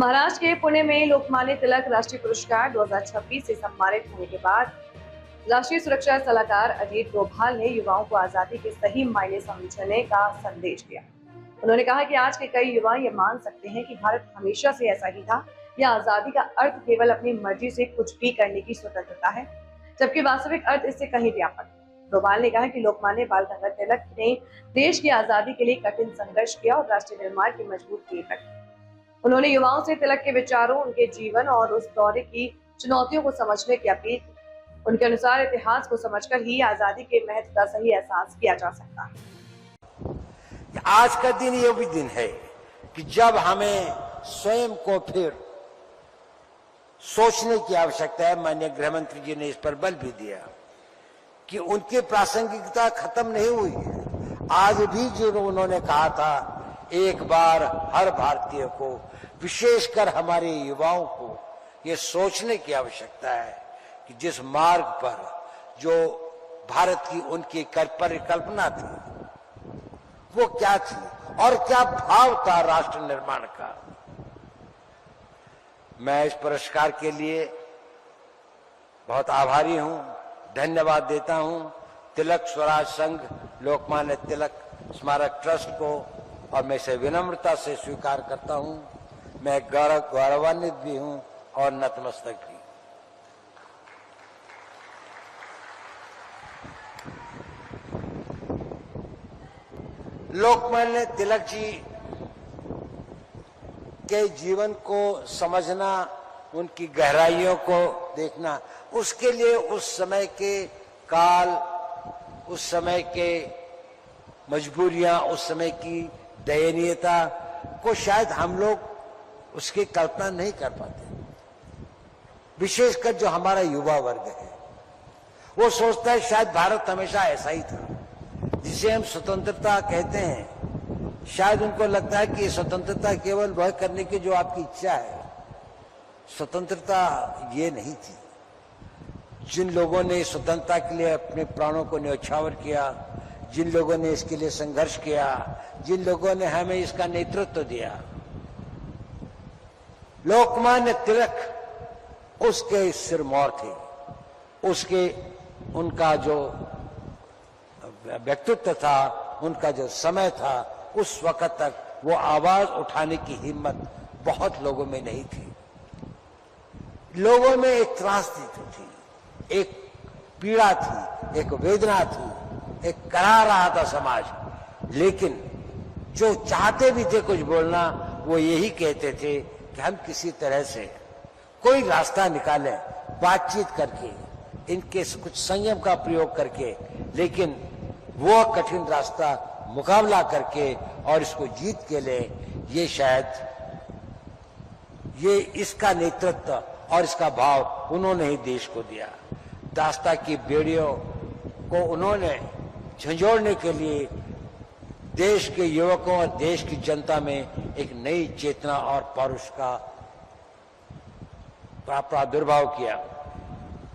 महाराष्ट्र के पुणे में लोकमान्य तिलक राष्ट्रीय पुरस्कार 2026 से सम्मानित होने के बाद राष्ट्रीय सुरक्षा सलाहकार अजीत डोभाल ने युवाओं को आजादी के सही मायने समझने का संदेश दिया। उन्होंने कहा कि आज के कई युवा ये मान सकते हैं कि भारत हमेशा से ऐसा ही था या आजादी का अर्थ केवल अपनी मर्जी से कुछ भी करने की स्वतंत्रता है, जबकि वास्तविक अर्थ इससे कहीं व्यापक है। डोभाल ने कहा कि लोकमान्य बाल गंगाधर तिलक ने देश की आजादी के लिए कठिन संघर्ष किया और राष्ट्र निर्माण की मजबूत नींव रखी। उन्होंने युवाओं से तिलक के विचारों, उनके जीवन और उस दौर की चुनौतियों को समझने की अपील की। उनके अनुसार इतिहास को समझकर ही आजादी के महत्व का सही एहसास किया जा सकता है। आज का दिन ये भी दिन है कि जब हमें स्वयं को फिर सोचने की आवश्यकता है। माननीय गृह मंत्री जी ने इस पर बल भी दिया कि उनकी प्रासंगिकता खत्म नहीं हुई है। आज भी जो उन्होंने कहा था, एक बार हर भारतीय को, विशेषकर हमारे युवाओं को ये सोचने की आवश्यकता है कि जिस मार्ग पर जो भारत की उनकी परिकल्पना थी वो क्या थी और क्या भाव था राष्ट्र निर्माण का। मैं इस पुरस्कार के लिए बहुत आभारी हूं, धन्यवाद देता हूं तिलक स्वराज संघ, लोकमान्य तिलक स्मारक ट्रस्ट को, और मैं इसे विनम्रता से स्वीकार करता हूं। मैं गौरवान्वित भी हूं और नतमस्तक भी। लोकमान्य तिलक जी के जीवन को समझना, उनकी गहराइयों को देखना, उसके लिए उस समय के काल, उस समय के मजबूरियां, उस समय की दयनीयता को शायद हम लोग उसकी कल्पना नहीं कर पाते। विशेषकर जो हमारा युवा वर्ग है वो सोचता है शायद भारत हमेशा ऐसा ही था, जिसे हम स्वतंत्रता कहते हैं। शायद उनको लगता है कि स्वतंत्रता केवल वह करने की जो आपकी इच्छा है। स्वतंत्रता ये नहीं थी। जिन लोगों ने स्वतंत्रता के लिए अपने प्राणों को न्यौछावर किया, जिन लोगों ने इसके लिए संघर्ष किया, जिन लोगों ने हमें इसका नेतृत्व दिया, लोकमान्य तिलक उसके सिरमौर थे। उसके उनका जो व्यक्तित्व था, उनका जो समय था, उस वक्त तक वो आवाज उठाने की हिम्मत बहुत लोगों में नहीं थी। लोगों में एक त्रासदी थी, एक पीड़ा थी, एक वेदना थी, एक करा रहा था समाज। लेकिन जो चाहते भी थे कुछ बोलना, वो यही कहते थे कि हम किसी तरह से कोई रास्ता निकालें, बातचीत करके, इनके कुछ संयम का प्रयोग करके, लेकिन वो कठिन रास्ता मुकाबला करके और इसको जीत के ले। ये शायद ये इसका नेतृत्व और इसका भाव उन्होंने ही देश को दिया। दास्ता की बेड़ियों को उन्होंने झंझोड़ने के लिए देश के युवकों और देश की जनता में एक नई चेतना और पौरुष का प्रादुर्भाव किया।